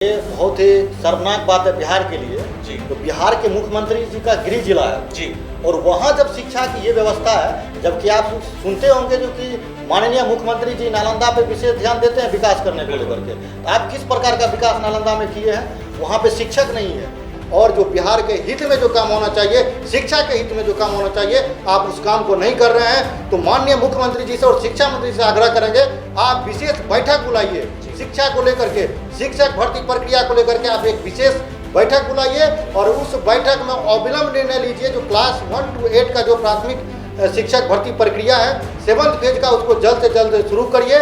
ये बहुत ही शर्मनाक बात है बिहार के लिए जी। तो बिहार के मुख्यमंत्री जी का गृह जिला है जी। और वहाँ जब शिक्षा की ये व्यवस्था है, जबकि आप सुनते होंगे जो कि माननीय मुख्यमंत्री जी नालंदा पे विशेष ध्यान देते हैं विकास करने को लेकर के, तो आप किस प्रकार का विकास नालंदा में किए हैं? वहाँ पे शिक्षक नहीं है और जो बिहार के हित में जो काम होना चाहिए, शिक्षा के हित में जो काम होना चाहिए, आप उस काम को नहीं कर रहे हैं। तो माननीय मुख्यमंत्री जी से और शिक्षा मंत्री से आग्रह करेंगे, आप विशेष बैठक बुलाइए शिक्षा को लेकर के, शिक्षक भर्ती प्रक्रिया को लेकर के आप एक विशेष बैठक बुलाइए और उस बैठक में अविलंब निर्णय लीजिए। जो क्लास 1 to 8 का जो प्राथमिक शिक्षक भर्ती प्रक्रिया है 7th फेज का, उसको जल्द से जल्द शुरू करिए।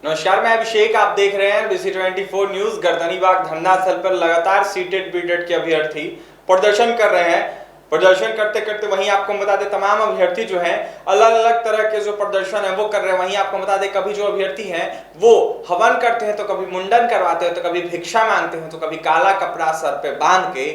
नमस्कार, मैं अभिषेक, आप देख रहे हैं BC24 न्यूज। गर्दनीबाग धरना स्थल पर लगातार सीटेट बीटेट के अभ्यर्थी प्रदर्शन कर रहे हैं। प्रदर्शन करते करते वहीं आपको बता दें तमाम अभ्यर्थी जो हैं अलग अलग तरह के जो प्रदर्शन है वो कर रहे हैं। वहीं आपको बता दें कभी जो अभ्यर्थी हैं वो हवन करते हैं, तो कभी मुंडन करवाते हैं, तो कभी भिक्षा मांगते हैं, तो कभी काला कपड़ा सर पे बांध के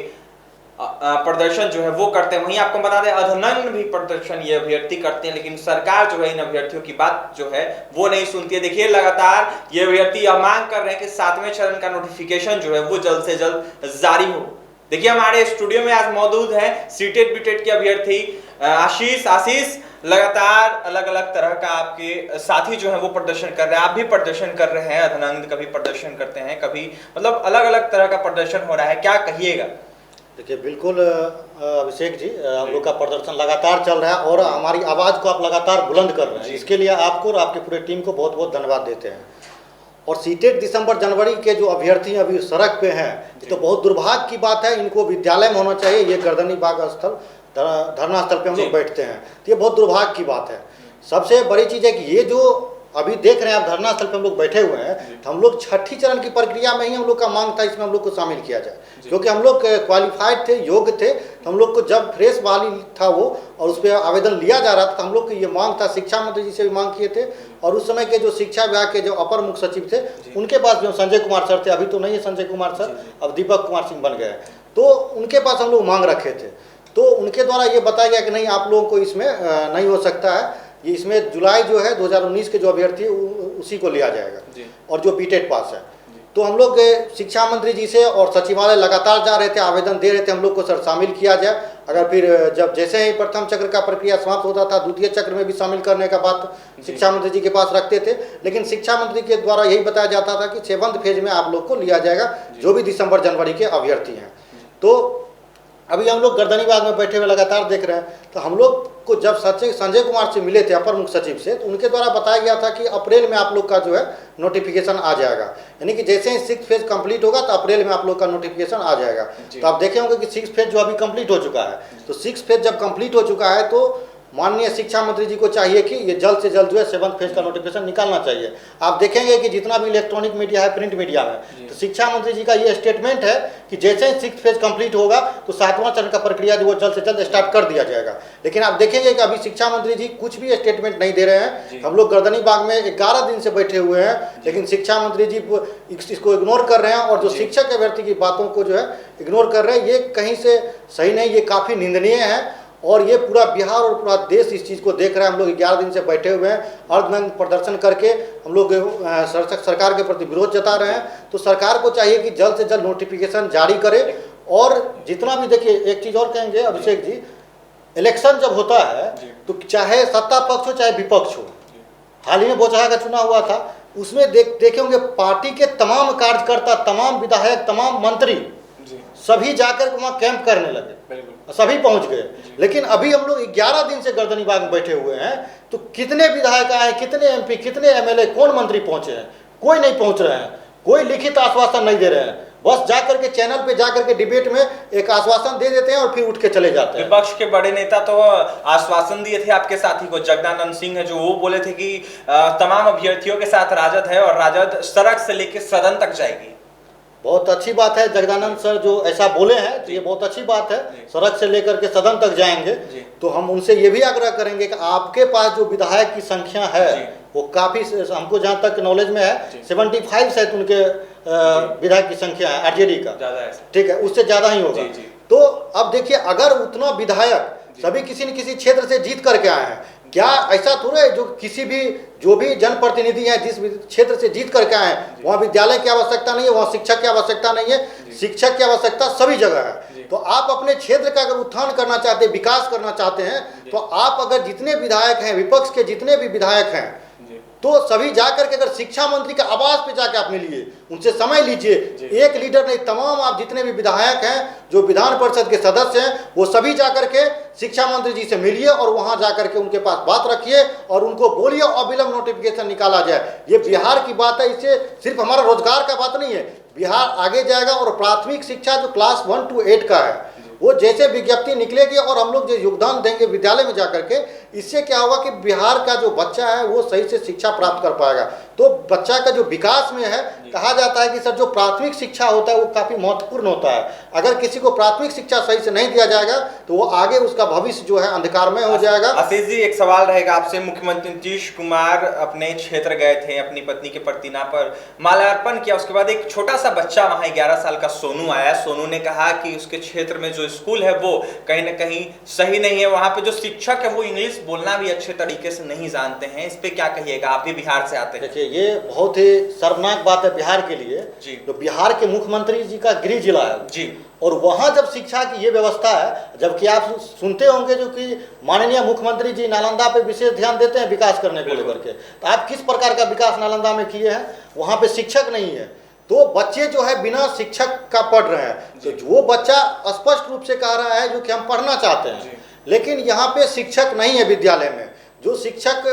प्रदर्शन जो है वो करते हैं। वहीं आपको बता दें अधनग्न भी प्रदर्शन ये अभ्यर्थी करते हैं, लेकिन सरकार जो है इन अभ्यर्थियों की बात जो है वो नहीं सुनती है। देखिए लगातार ये अभ्यर्थी यह मांग कर रहे हैं कि 7वें चरण का नोटिफिकेशन जो है वो जल्द से जल्द जारी हो। देखिए हमारे स्टूडियो में आज मौजूद है सीटेट बीटेट के अभ्यर्थी आशीष। लगातार अलग अलग तरह का आपके साथी जो है वो प्रदर्शन कर रहे हैं, आप भी प्रदर्शन कर रहे हैं। अधनंग कभी प्रदर्शन करते हैं, कभी मतलब अलग अलग तरह का प्रदर्शन हो रहा है, क्या कहिएगा? देखिए बिल्कुल अभिषेक जी, हम लोग का प्रदर्शन लगातार चल रहा है और हमारी आवाज़ को आप लगातार बुलंद कर रहे हैं। इसके लिए आपको और आपकी पूरे टीम को बहुत बहुत धन्यवाद देते हैं। और सीटेट दिसंबर जनवरी के जो अभ्यर्थी अभी सड़क पे हैं, तो बहुत दुर्भाग्य की बात है। इनको विद्यालय में होना चाहिए। ये गर्दनीबाग स्थल धरना स्थल पे हम लोग बैठते हैं, तो ये बहुत दुर्भाग्य की बात है। सबसे बड़ी चीज़ है कि ये जो अभी देख रहे हैं आप धरना स्थल पे हम लोग बैठे हुए हैं, तो हम लोग 6ठी चरण की प्रक्रिया में ही हम लोग का मांग था इसमें हम लोग को शामिल किया जाए, क्योंकि हम लोग क्वालिफाइड थे, योग्य थे। तो हम लोग को जब फ्रेश बहाली था वो और उस पर आवेदन लिया जा रहा था, तो हम लोग को ये मांग था। शिक्षा मंत्री जी से भी मांग किए थे और उस समय के जो शिक्षा विभाग के जो अपर मुख्य सचिव थे उनके पास जो संजय कुमार सर थे, अभी तो नहीं है संजय कुमार सर, अब दीपक कुमार सिंह बन गए, तो उनके पास हम लोग मांग रखे थे। तो उनके द्वारा ये बताया गया कि नहीं, आप लोगों को इसमें नहीं हो सकता है, ये इसमें जुलाई जो है 2019 के जो अभ्यर्थी उसी को लिया जाएगा और जो बीटेट पास है। तो हम लोग शिक्षा मंत्री जी से और सचिवालय लगातार जा रहे थे, आवेदन दे रहे थे हम लोग को, सर शामिल किया जाए। अगर फिर जब जैसे ही प्रथम चक्र का प्रक्रिया समाप्त होता था, द्वितीय चक्र में भी शामिल करने का बात शिक्षा मंत्री जी के पास रखते थे, लेकिन शिक्षा मंत्री के द्वारा यही बताया जाता था कि 7th फेज में आप लोग को लिया जाएगा जो भी दिसंबर जनवरी के अभ्यर्थी हैं। तो अभी हम लोग गर्दनीबाग में बैठे हुए लगातार देख रहे हैं। तो हम लोग को जब संजय कुमार से मिले थे अपर मुख्य सचिव से, तो उनके द्वारा बताया गया था कि अप्रैल में आप लोग का जो है नोटिफिकेशन आ जाएगा, यानी कि जैसे ही 6th फेज कंप्लीट होगा तो अप्रैल में आप लोग का नोटिफिकेशन आ जाएगा। तो आप देखे होंगे कि 6th फेज जो अभी कंप्लीट हो चुका है, तो 6th फेज जब कंप्लीट हो चुका है तो माननीय शिक्षा मंत्री जी को चाहिए कि ये जल्द से जल्द जो है 7th फेज का नोटिफिकेशन निकालना चाहिए। आप देखेंगे कि जितना भी इलेक्ट्रॉनिक मीडिया है, प्रिंट मीडिया में, तो शिक्षा मंत्री जी का ये स्टेटमेंट है कि जैसे ही 6th फेज कंप्लीट होगा तो 7वां चरण का प्रक्रिया जो वो जल्द से जल्द स्टार्ट कर दिया जाएगा। लेकिन आप देखेंगे कि अभी शिक्षा मंत्री जी कुछ भी स्टेटमेंट नहीं दे रहे हैं। हम लोग गर्दनीबाग में 11 दिन से बैठे हुए हैं, लेकिन शिक्षा मंत्री जी इसको इग्नोर कर रहे हैं और जो शिक्षक अभ्यर्थी की बातों को जो है इग्नोर कर रहे हैं। ये कहीं से सही नहीं, ये काफ़ी निंदनीय है और ये पूरा बिहार और पूरा देश इस चीज़ को देख रहा है। हम लोग 11 दिन से बैठे हुए हैं, अर्धनग्न प्रदर्शन करके हम लोग सरकार के प्रति विरोध जता रहे हैं। तो सरकार को चाहिए कि जल्द से जल्द नोटिफिकेशन जारी करे। और जितना भी देखिए, एक चीज़ और कहेंगे अभिषेक जी, इलेक्शन जब होता है तो चाहे सत्ता पक्ष हो चाहे विपक्ष हो, हाल ही में बोचहा का चुनाव हुआ था, उसमें देखे होंगे पार्टी के तमाम कार्यकर्ता, तमाम विधायक, तमाम मंत्री सभी जाकर वहाँ कैंप करने लगे, सभी पहुंच गए। लेकिन अभी हम लोग 11 दिन से गर्दनीबाग में बैठे हुए हैं, तो कितने विधायक आए, कितने एमपी, कितने एमएलए, कौन मंत्री पहुंचे हैं? कोई नहीं पहुंच रहे हैं, कोई लिखित आश्वासन नहीं दे रहे हैं। बस जाकर के चैनल पे जाकर के डिबेट में एक आश्वासन दे देते हैं और फिर उठ के चले जाते हैं। विपक्ष के बड़े नेता तो आश्वासन दिए थे आपके साथी को, जगदानंद सिंह है, जो वो बोले थे कि तमाम अभ्यर्थियों के साथ राजद है और राजद सड़क से लेकर सदन तक जाएगी। बहुत अच्छी बात है, जगदानंद सर जो ऐसा बोले हैं तो ये बहुत अच्छी बात है, सड़क से लेकर के सदन तक जाएंगे। तो हम उनसे ये भी आग्रह करेंगे कि आपके पास जो विधायक की संख्या है वो काफ़ी, हमको जहाँ तक नॉलेज में है 75 शायद उनके विधायक की संख्या है आरजेडी का, ठीक है, उससे ज़्यादा ही होगा। तो अब देखिए, अगर उतना विधायक सभी किसी न किसी क्षेत्र से जीत करके आए हैं, क्या ऐसा थोड़ा है जो किसी भी जो भी जनप्रतिनिधि हैं जिस क्षेत्र से जीत करके आए हैं वहाँ विद्यालय की आवश्यकता नहीं है, वहाँ शिक्षक की आवश्यकता नहीं है, शिक्षक की आवश्यकता सभी जगह है। तो आप अपने क्षेत्र का अगर उत्थान करना चाहते हैं, विकास करना चाहते हैं, तो आप अगर जितने विधायक हैं, विपक्ष के जितने भी विधायक हैं, तो सभी जाकर के अगर शिक्षा मंत्री के आवास पे जाकर आप मिलिए, उनसे समय लीजिए। एक लीडर नहीं, तमाम आप जितने भी विधायक हैं, जो विधान परिषद के सदस्य हैं, वो सभी जाकर के शिक्षा मंत्री जी से मिलिए और वहां जाकर के उनके पास बात रखिए और उनको बोलिए अविलंब नोटिफिकेशन निकाला जाए। ये बिहार की बात है, इससे सिर्फ हमारा रोजगार का बात नहीं है, बिहार आगे जाएगा। और प्राथमिक शिक्षा जो क्लास 1 to 8 का है, वो जैसे विज्ञप्ति निकलेगी और हम लोग जो योगदान देंगे विद्यालय में जाकर के, इससे क्या होगा कि बिहार का जो बच्चा है वो सही से शिक्षा प्राप्त कर पाएगा। तो बच्चा का जो विकास में है, कहा जाता है कि सर जो प्राथमिक शिक्षा होता है वो काफ़ी महत्वपूर्ण होता है। अगर किसी को प्राथमिक शिक्षा सही से नहीं दिया जाएगा तो वो आगे उसका भविष्य जो है अंधकारमय हो जाएगा। आशीष जी, एक सवाल रहेगा आपसे। मुख्यमंत्री नीतीश कुमार अपने क्षेत्र गए थे, अपनी पत्नी के प्रतिमा पर माल्यार्पण किया, उसके बाद एक छोटा सा बच्चा वहाँ 11 साल का सोनू आया। सोनू ने कहा कि उसके क्षेत्र में जो स्कूल है वो कहीं ना कहीं सही नहीं है, वहाँ पे जो शिक्षक है वो इंग्लिश बोलना भी अच्छे तरीके से नहीं जानते हैं। इस पे क्या कहिएगा, आप भी बिहार से आते हैं। देखिए, ये बहुत ही शर्मनाक बात है बिहार के लिए जी। तो बिहार के मुख्यमंत्री जी का गृह जिला है जी, और वहाँ जब शिक्षा की ये व्यवस्था है, जबकि आप सुनते होंगे जो कि माननीय मुख्यमंत्री जी नालंदा पे विशेष ध्यान देते हैं विकास करने को लेकर के, तो आप किस प्रकार का विकास नालंदा में किए हैं? वहाँ पे शिक्षक नहीं है, तो बच्चे जो है बिना शिक्षक का पढ़ रहे हैं। तो वो बच्चा स्पष्ट रूप से कह रहा है जो कि हम पढ़ना चाहते हैं, लेकिन यहाँ पे शिक्षक नहीं है विद्यालय में। जो शिक्षक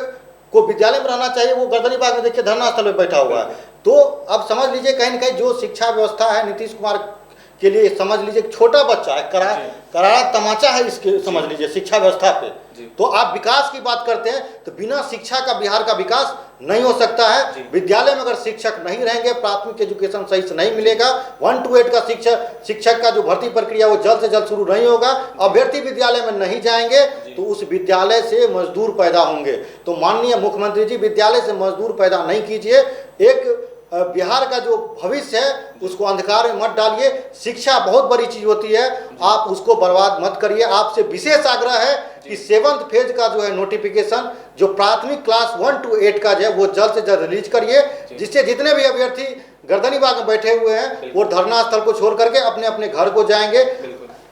को विद्यालय में रहना चाहिए वो गर्दनीबाग में देखिए धरना स्थल में बैठा हुआ है। तो अब समझ लीजिए कहीं ना कहीं जो शिक्षा व्यवस्था है नीतीश कुमार के लिए, समझ लीजिए छोटा बच्चा है, करारा तमाचा है इसके, समझ लीजिए शिक्षा व्यवस्था पे। तो आप विकास की बात करते हैं तो बिना शिक्षा का बिहार का विकास नहीं हो सकता है। विद्यालय में अगर शिक्षक नहीं रहेंगे, प्राथमिक एजुकेशन सही से नहीं मिलेगा, 1 to 8 का शिक्षक का जो भर्ती प्रक्रिया वो जल्द से जल्द शुरू नहीं होगा, अभ्यर्थी विद्यालय में नहीं जाएंगे तो उस विद्यालय से मजदूर पैदा होंगे। तो माननीय मुख्यमंत्री जी, विद्यालय से मजदूर पैदा नहीं कीजिए। एक बिहार का जो भविष्य है उसको अंधकार में मत डालिए। शिक्षा बहुत बड़ी चीज होती है, आप उसको बर्बाद मत करिए। आपसे विशेष आग्रह है कि 7th फेज का जो है नोटिफिकेशन, जो प्राथमिक क्लास 1 to 8 का जो है वो जल्द से जल्द रिलीज करिए, जिससे जितने भी अभ्यर्थी गर्दनीबाग में बैठे हुए हैं वो धरना स्थल को छोड़ करके अपने अपने घर को जाएंगे।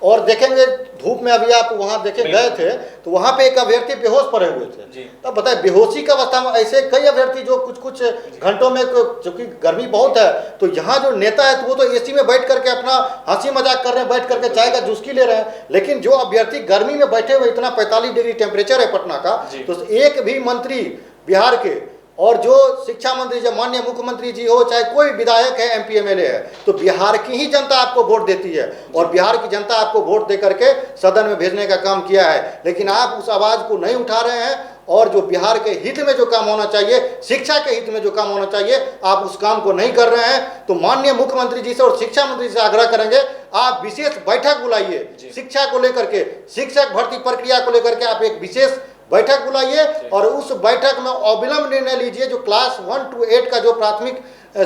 और देखेंगे धूप में, अभी आप वहाँ देखे गए थे तो वहाँ पे एक अभ्यर्थी बेहोश पड़े हुए थे। तब बताए बेहोशी का अवस्था में ऐसे कई अभ्यर्थी जो कुछ घंटों में, क्योंकि गर्मी बहुत है, तो यहाँ जो नेता है तो वो तो एसी में बैठ करके अपना हंसी मजाक कर रहे हैं, बैठ करके चाय का चुस्की ले रहे हैं। लेकिन जो अभ्यर्थी गर्मी में बैठे हुए, इतना 45 डिग्री टेम्परेचर है पटना का, तो एक भी मंत्री बिहार के और जो शिक्षा मंत्री, जब माननीय मुख्यमंत्री जी हो, चाहे कोई विधायक है, MP MLA है, तो बिहार की ही जनता आपको वोट देती है और बिहार की जनता आपको वोट दे करके सदन में भेजने का काम किया है। लेकिन आप उस आवाज़ को नहीं उठा रहे हैं और जो बिहार के हित में जो काम होना चाहिए, शिक्षा के हित में जो काम होना चाहिए, आप उस काम को नहीं कर रहे हैं। तो माननीय मुख्यमंत्री जी से और शिक्षा मंत्री से आग्रह करेंगे, आप विशेष बैठक बुलाइए शिक्षा को लेकर के, शिक्षक भर्ती प्रक्रिया को लेकर के आप एक विशेष बैठक बुलाइए और उस बैठक में अविलंब निर्णय लीजिए। जो क्लास 1 to 8 का जो प्राथमिक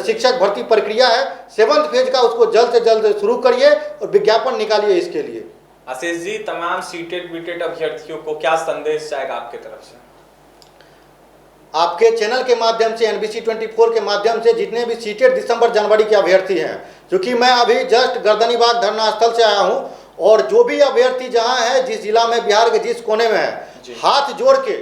शिक्षक भर्ती प्रक्रिया है 7th फेज का, उसको जल्द से जल्द शुरू करिए और विज्ञापन निकालिए इसके लिए। आशीष जी, तमाम सीटेड बीटेड अभ्यर्थियों को क्या संदेश जाएगा आपके तरफ से? आपके चैनल के माध्यम से, NBC 24 के माध्यम से जितने भी सीटेड दिसंबर जनवरी के अभ्यर्थी हैं, क्योंकि मैं अभी जस्ट गर्दनीबाग धरना स्थल से आया हूं, और जो भी अभ्यर्थी जहां है, जिस जिला में, बिहार के जिस कोने में है, हाथ जोड़ के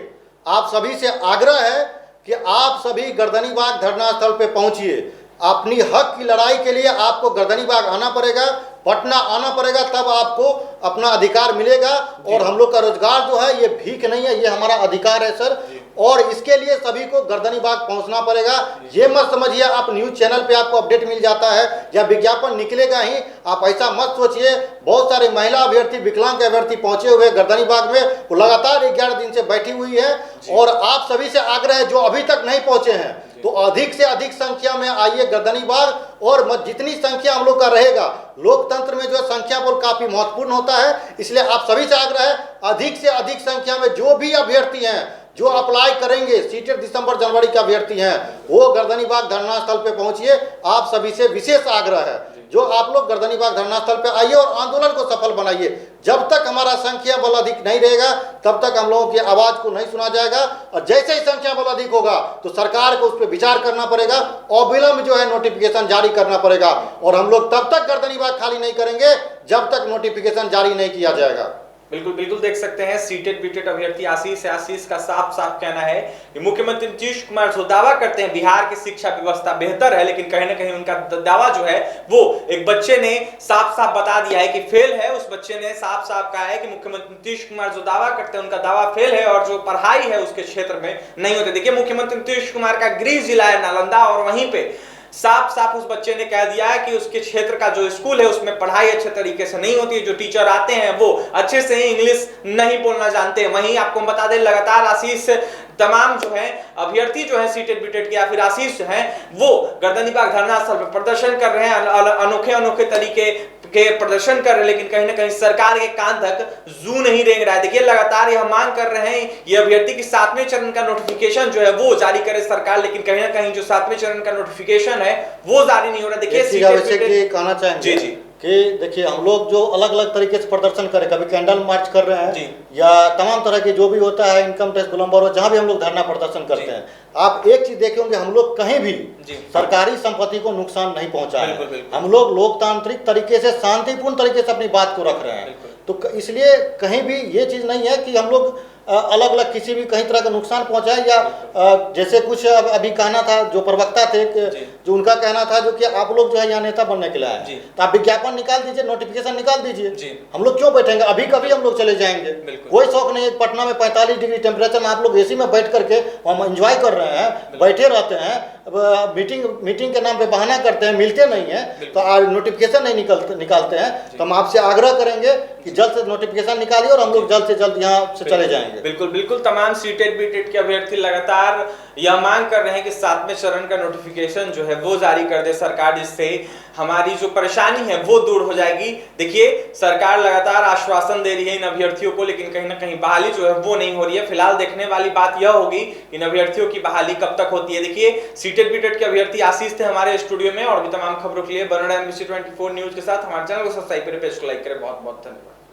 आप सभी से आग्रह है कि आप सभी गर्दनीबाग धरना स्थल पे पहुंचिए। अपनी हक की लड़ाई के लिए आपको गर्दनीबाग आना पड़ेगा, पटना आना पड़ेगा, तब आपको अपना अधिकार मिलेगा। और हम लोग का रोजगार जो है ये भीख नहीं है, ये हमारा अधिकार है सर, और इसके लिए सभी को गर्दनीबाग पहुंचना पड़ेगा। ये मत समझिए आप न्यूज चैनल पे आपको अपडेट मिल जाता है या विज्ञापन निकलेगा ही, आप ऐसा मत सोचिए। बहुत सारे महिला अभ्यर्थी, विकलांग अभ्यर्थी पहुंचे हुए गर्दनीबाग में, वो लगातार 11 दिन से बैठी हुई है। और आप सभी से आग्रह है जो अभी तक नहीं पहुंचे हैं तो अधिक से अधिक संख्या में आइए गर्दनीबाग, और जितनी संख्या हम लोग का रहेगा, लोकतंत्र में जो संख्या वो काफी महत्वपूर्ण होता है, इसलिए आप सभी से आग्रह है अधिक से अधिक संख्या में जो भी अभ्यर्थी हैं जो अप्लाई करेंगे, सीटेड दिसंबर जनवरी के अभ्यर्थी हैं, वो गर्दनीबाग धरना स्थल पे पहुंचिए। आप सभी से विशेष आग्रह है। जो आप लोग गर्दनी बाग धरना स्थल पे आइए और आंदोलन को सफल बनाइए। जब तक हमारा संख्या बल अधिक नहीं रहेगा तब तक हम लोगों की आवाज को नहीं सुना जाएगा, और जैसे ही संख्या बल अधिक होगा तो सरकार को उस पर विचार करना पड़ेगा और विलंब जो है नोटिफिकेशन जारी करना पड़ेगा। और हम लोग तब तक गर्दनी बाग खाली नहीं करेंगे जब तक नोटिफिकेशन जारी नहीं किया जाएगा। बिल्कुल बिल्कुल देख सकते हैं सीटेट बीटेट अभ्यर्थी आशीष का साफ साफ कहना है कि मुख्यमंत्री नीतीश कुमार जो दावा करते हैं बिहार की शिक्षा व्यवस्था बेहतर है, लेकिन कहीं ना कहीं उनका दावा जो है वो एक बच्चे ने साफ साफ बता दिया है कि फेल है। उस बच्चे ने साफ साफ कहा है कि मुख्यमंत्री नीतीश कुमार जो दावा करते हैं उनका दावा फेल है और जो पढ़ाई है उसके क्षेत्र में नहीं होती। देखिए मुख्यमंत्री नीतीश कुमार का गृह जिला है नालंदा और वहीं पे साफ साफ उस बच्चे ने कह दिया है कि उसके क्षेत्र का जो स्कूल है उसमें पढ़ाई अच्छे तरीके से नहीं होती है, जो टीचर आते हैं वो अच्छे से इंग्लिश नहीं बोलना जानते हैं। वहीं आपको बता दें लगातार आशीष तमाम जो है अभ्यर्थी जो है सीटेट बीटेट के या फिर आशीष जो है वो गर्दनी बाग धरना स्थल पर प्रदर्शन कर रहे हैं, अनोखे अनोखे तरीके के प्रदर्शन कर रहे हैं, लेकिन कहीं ना कहीं सरकार के कान तक जू नहीं रेंग रहा है। देखिए लगातार यह मांग कर रहे हैं ये अभ्यर्थी की 7वें चरण का नोटिफिकेशन जो है वो जारी करे सरकार, लेकिन कहीं ना कहीं जो 7वें चरण का नोटिफिकेशन है वो जारी नहीं हो रहा। देखिए कहना चाहेंगे जी कि देखिए हम लोग जो अलग अलग तरीके से प्रदर्शन करें, कभी कैंडल मार्च कर रहे हैं या तमाम तरह के जो भी होता है इनकम टैक्स गोलंबर जहां भी हम लोग धरना प्रदर्शन करते हैं, आप एक चीज देखे होंगे हम लोग कहीं भी सरकारी संपत्ति को नुकसान नहीं पहुंचाए हैं। हम लोग लोकतांत्रिक तरीके से शांतिपूर्ण तरीके से अपनी बात को रख रहे हैं, तो इसलिए कहीं भी ये चीज नहीं है कि हम लोग अलग अलग किसी भी कहीं तरह का नुकसान पहुंचाए या जैसे कुछ अभी कहना था जो प्रवक्ता थे जो उनका कहना था जो कि आप लोग जो है यहाँ नेता बनने के लिए आए, तो आप विज्ञापन निकाल दीजिए, नोटिफिकेशन निकाल दीजिए, हम लोग क्यों बैठेंगे? अभी कभी हम लोग चले जाएंगे, कोई शौक नहीं है। पटना में 45 डिग्री टेम्परेचर में आप लोग एसी में बैठ करके हम एंजॉय कर रहे हैं, बैठे रहते हैं, मीटिंग के नाम पे बहाना करते हैं, मिलते नहीं है तो नोटिफिकेशन नहीं निकालते हैं। तो हम आपसे आग्रह करेंगे कि जल्द से नोटिफिकेशन निकालिए और हम लोग जल्द से जल्द यहाँ से चले जाएंगे। बिल्कुल बिल्कुल तमाम सीटेट बीटेट के अभ्यर्थी लगातार यह मांग कर रहे हैं कि 7वें चरण का नोटिफिकेशन जो है वो जारी कर दे सरकार, जिससे हमारी जो परेशानी है वो दूर हो जाएगी। देखिए सरकार लगातार आश्वासन दे रही है इन अभ्यर्थियों को, लेकिन कहीं ना कहीं बहाली जो है वो नहीं हो रही है। फिलहाल देखने वाली बात यह होगी इन अभ्यर्थियों की बहाली कब तक होती है। देखिए सीटेट बीटेट के अभ्यर्थी आशीष थे हमारे स्टूडियो में, और भी तमाम खबरों के लिए बने रहें NBC 24 न्यूज के साथ। हमारे चैनल को सब्सक्राइब करें, पेज को लाइक करें। बहुत बहुत धन्यवाद।